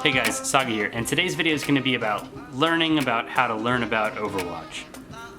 Hey guys, Saga here, and today's video is going to be about learning about how to learn about Overwatch.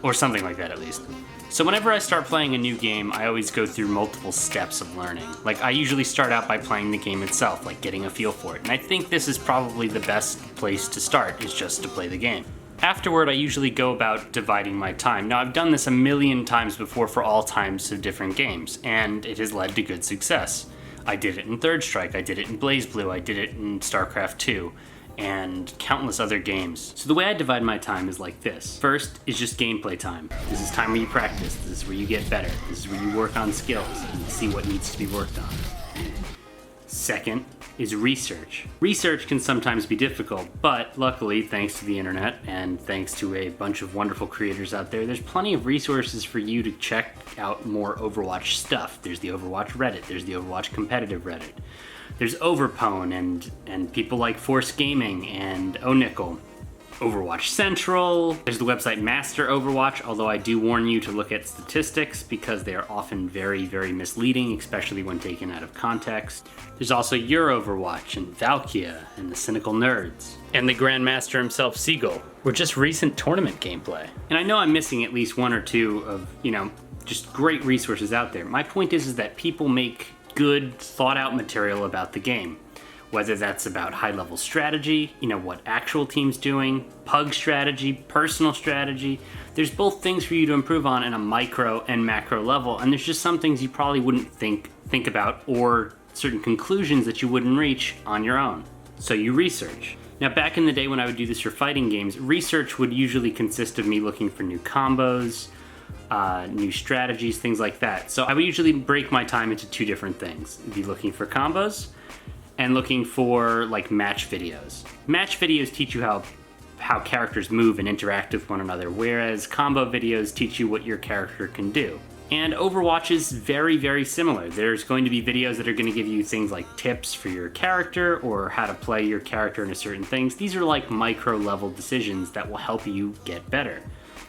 Or something like that at least. So whenever I start playing a new game, I always go through multiple steps of learning. Like, I usually start out by playing the game itself, like getting a feel for it. And I think this is probably the best place to start, is just to play the game. Afterward, I usually go about dividing my time. Now, I've done this a million times before for all types of different games, and it has led to good success. I did it in Third Strike, I did it in BlazBlue, I did it in StarCraft 2, and countless other games. So the way I divide my time is like this. First is just gameplay time. This is time where you practice, this is where you get better, this is where you work on skills and see what needs to be worked on. Second is research. Research can sometimes be difficult, but luckily, thanks to the internet and thanks to a bunch of wonderful creators out there, there's plenty of resources for you to check out more Overwatch stuff. There's the Overwatch Reddit, there's the Overwatch competitive Reddit, there's Overpwn and people like Force Gaming and Nickle. Overwatch Central, there's the website Master Overwatch, although I do warn you to look at statistics because they are often very, very misleading, especially when taken out of context. There's also Your Overwatch and Valkia and the Cynical Nerds and the Grandmaster himself, Seagull, or just recent tournament gameplay. And I know I'm missing at least one or two of, just great resources out there. My point is that people make good, thought-out material about the game. Whether that's about high-level strategy, what actual team's doing, pug strategy, personal strategy. There's both things for you to improve on in a micro and macro level, and there's just some things you probably wouldn't think about, or certain conclusions that you wouldn't reach on your own. So you research. Now, back in the day when I would do this for fighting games, research would usually consist of me looking for new combos, new strategies, things like that. So I would usually break my time into two different things. Be looking for combos, and looking for match videos. Match videos teach you how characters move and interact with one another, whereas combo videos teach you what your character can do. And Overwatch is very, very similar. There's going to be videos that are going to give you things like tips for your character or how to play your character into certain things. These are like micro level decisions that will help you get better,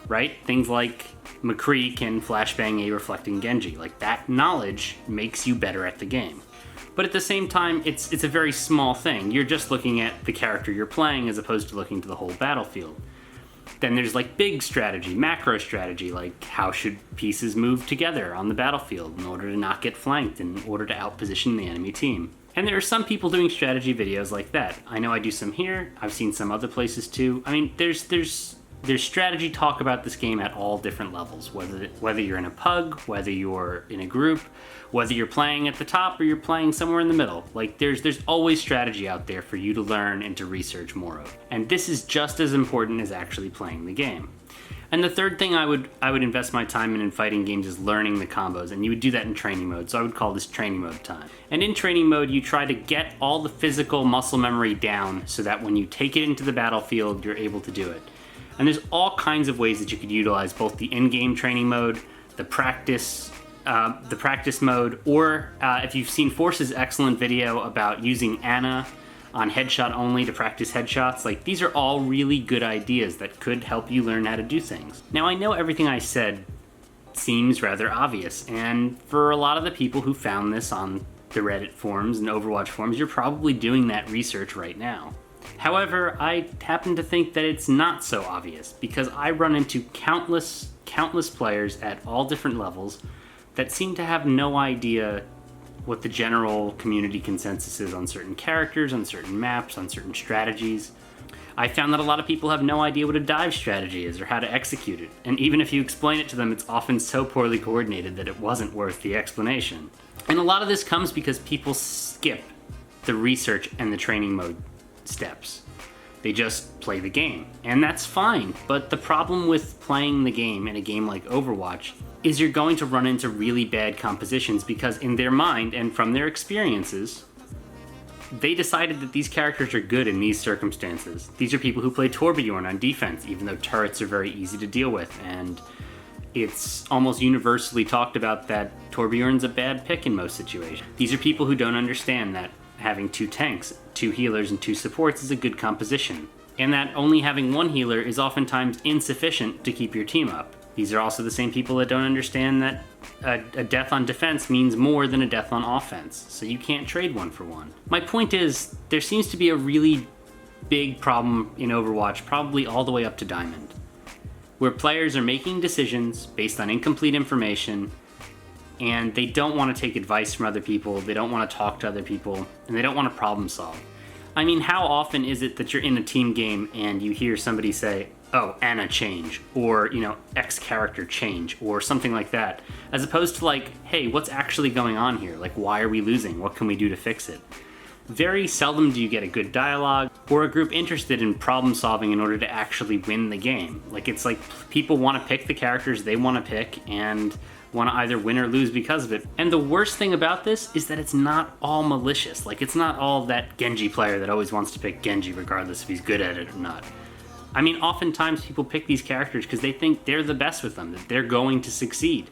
right? Things like McCree can flashbang a reflecting Genji. That knowledge makes you better at the game. But at the same time, it's a very small thing. You're just looking at the character you're playing as opposed to looking to the whole battlefield. Then there's big strategy, macro strategy, like how should pieces move together on the battlefield in order to not get flanked, in order to outposition the enemy team. And there are some people doing strategy videos like that. I know I do some here, I've seen some other places too. I mean, there's strategy talk about this game at all different levels, whether you're in a pug, whether you're in a group, whether you're playing at the top or you're playing somewhere in the middle. There's always strategy out there for you to learn and to research more of. And this is just as important as actually playing the game. And the third thing I would invest my time in fighting games is learning the combos, and you would do that in training mode, so I would call this training mode time. And in training mode, you try to get all the physical muscle memory down so that when you take it into the battlefield, you're able to do it. And there's all kinds of ways that you could utilize both the in-game training mode, the practice mode, or if you've seen Force's excellent video about using Ana on headshot only to practice headshots, these are all really good ideas that could help you learn how to do things. Now, I know everything I said seems rather obvious, and for a lot of the people who found this on the Reddit forums and Overwatch forums, you're probably doing that research right now. However, I happen to think that it's not so obvious because I run into countless players at all different levels that seem to have no idea what the general community consensus is on certain characters, on certain maps, on certain strategies. I found that a lot of people have no idea what a dive strategy is or how to execute it, and even if you explain it to them, it's often so poorly coordinated that it wasn't worth the explanation. And a lot of this comes because people skip the research and the training mode steps. They just play the game, and that's fine, but the problem with playing the game in a game like Overwatch is you're going to run into really bad compositions because in their mind and from their experiences, they decided that these characters are good in these circumstances. These are people who play Torbjorn on defense, even though turrets are very easy to deal with, and it's almost universally talked about that Torbjorn's a bad pick in most situations. These are people who don't understand that having 2 tanks, 2 healers, and 2 supports is a good composition, and that only having 1 healer is oftentimes insufficient to keep your team up. These are also the same people that don't understand that a death on defense means more than a death on offense, so you can't trade 1 for 1. My point is, there seems to be a really big problem in Overwatch, probably all the way up to Diamond, where players are making decisions based on incomplete information, and they don't want to take advice from other people, they don't want to talk to other people, and they don't want to problem solve. I mean, how often is it that you're in a team game and you hear somebody say, oh, Ana change, or, X character change, or something like that, as opposed to like, hey, what's actually going on here? Like, why are we losing? What can we do to fix it? Very seldom do you get a good dialogue or a group interested in problem solving in order to actually win the game. Like, it's like people want to pick the characters they want to pick and want to either win or lose because of it. And the worst thing about this is that it's not all malicious. Like, it's not all that Genji player that always wants to pick Genji regardless if he's good at it or not. I mean, oftentimes people pick these characters because they think they're the best with them, that they're going to succeed.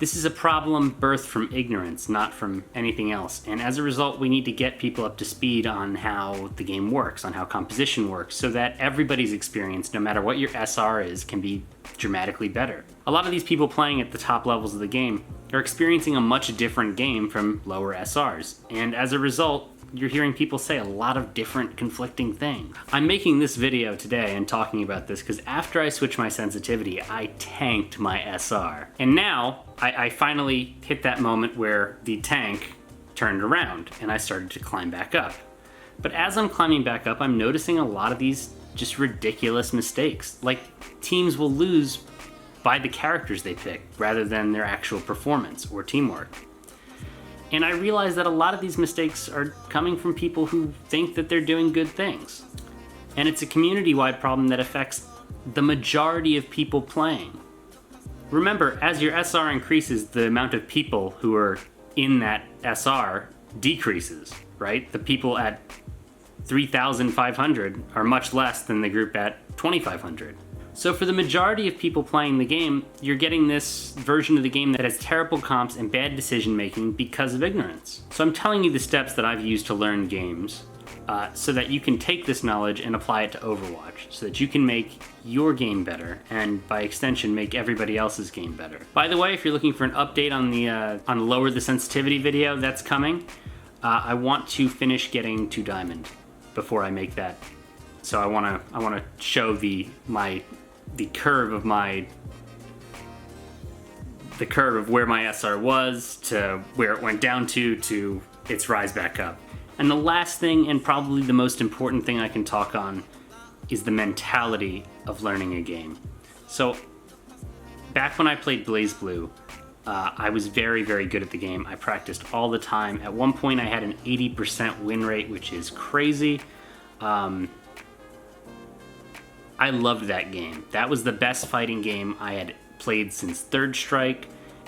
This is a problem birthed from ignorance, not from anything else. And as a result, we need to get people up to speed on how the game works, on how composition works, so that everybody's experience, no matter what your SR is, can be dramatically better. A lot of these people playing at the top levels of the game are experiencing a much different game from lower SRs. And as a result, you're hearing people say a lot of different conflicting things. I'm making this video today and talking about this because after I switched my sensitivity, I tanked my SR. And now, I finally hit that moment where the tank turned around and I started to climb back up. But as I'm climbing back up, I'm noticing a lot of these just ridiculous mistakes. Like, teams will lose by the characters they pick rather than their actual performance or teamwork. And I realize that a lot of these mistakes are coming from people who think that they're doing good things. And it's a community-wide problem that affects the majority of people playing. Remember, as your SR increases, the amount of people who are in that SR decreases, right? The people at 3,500 are much less than the group at 2,500. So for the majority of people playing the game, you're getting this version of the game that has terrible comps and bad decision making because of ignorance. So I'm telling you the steps that I've used to learn games so that you can take this knowledge and apply it to Overwatch, so that you can make your game better and by extension make everybody else's game better. By the way, if you're looking for an update on the Lower the Sensitivity video that's coming, I want to finish getting to Diamond before I make that. So I want to show the curve of where my SR was to where it went down to its rise back up. And the last thing, and probably the most important thing I can talk on, is the mentality of learning a game. So back when I played BlazBlue, I was very, very good at the game. I practiced all the time. At one point I had an 80% win rate, which is crazy. I loved that game. That was the best fighting game I had played since Third Strike,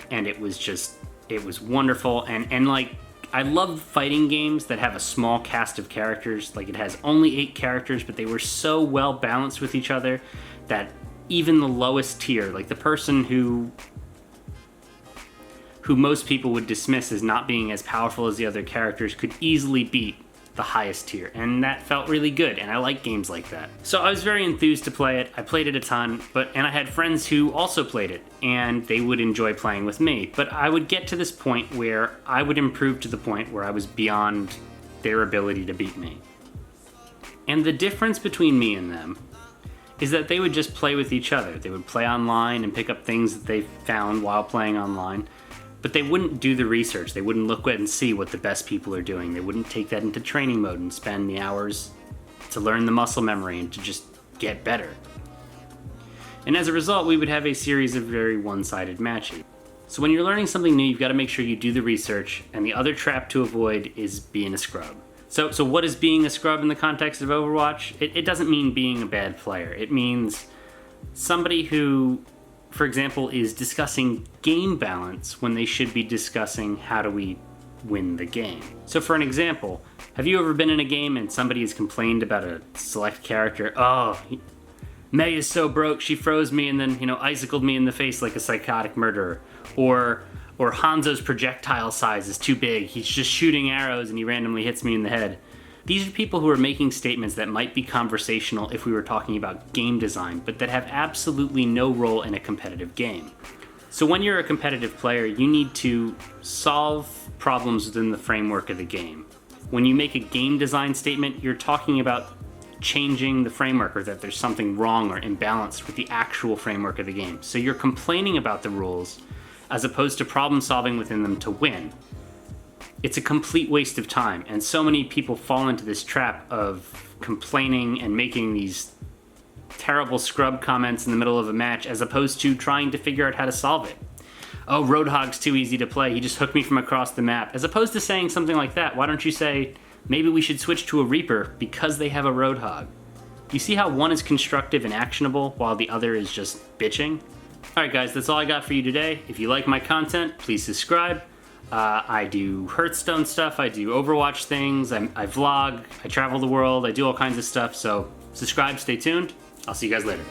and it was wonderful. And like, I love fighting games that have a small cast of characters. Like, it has only 8 characters, but they were so well balanced with each other that even the lowest tier, like the person who most people would dismiss as not being as powerful as the other characters, could easily beat the highest tier, and that felt really good, and I like games like that. So I was very enthused to play it. I played it a ton, and I had friends who also played it, and they would enjoy playing with me. But I would get to this point where I would improve to the point where I was beyond their ability to beat me. And the difference between me and them is that they would just play with each other. They would play online and pick up things that they found while playing online, but they wouldn't do the research. They wouldn't look at and see what the best people are doing. They wouldn't take that into training mode and spend the hours to learn the muscle memory and to just get better. And as a result, we would have a series of very one-sided matches. So when you're learning something new, you've got to make sure you do the research, and the other trap to avoid is being a scrub. So what is being a scrub in the context of Overwatch? It doesn't mean being a bad player. It means somebody who, for example, is discussing game balance when they should be discussing how do we win the game. So for an example, have you ever been in a game and somebody has complained about a select character? Oh, Mei is so broke, she froze me and then, icicled me in the face like a psychotic murderer. Or Hanzo's projectile size is too big, he's just shooting arrows and he randomly hits me in the head. These are people who are making statements that might be conversational if we were talking about game design, but that have absolutely no role in a competitive game. So when you're a competitive player, you need to solve problems within the framework of the game. When you make a game design statement, you're talking about changing the framework or that there's something wrong or imbalanced with the actual framework of the game. So you're complaining about the rules as opposed to problem solving within them to win. It's a complete waste of time, and so many people fall into this trap of complaining and making these terrible scrub comments in the middle of a match as opposed to trying to figure out how to solve it. Oh, Roadhog's too easy to play, he just hooked me from across the map. As opposed to saying something like that, why don't you say, maybe we should switch to a Reaper because they have a Roadhog? You see how one is constructive and actionable while the other is just bitching? Alright guys, that's all I got for you today. If you like my content, please subscribe. I do Hearthstone stuff, I do Overwatch things, I vlog, I travel the world, I do all kinds of stuff, so subscribe, stay tuned. I'll see you guys later.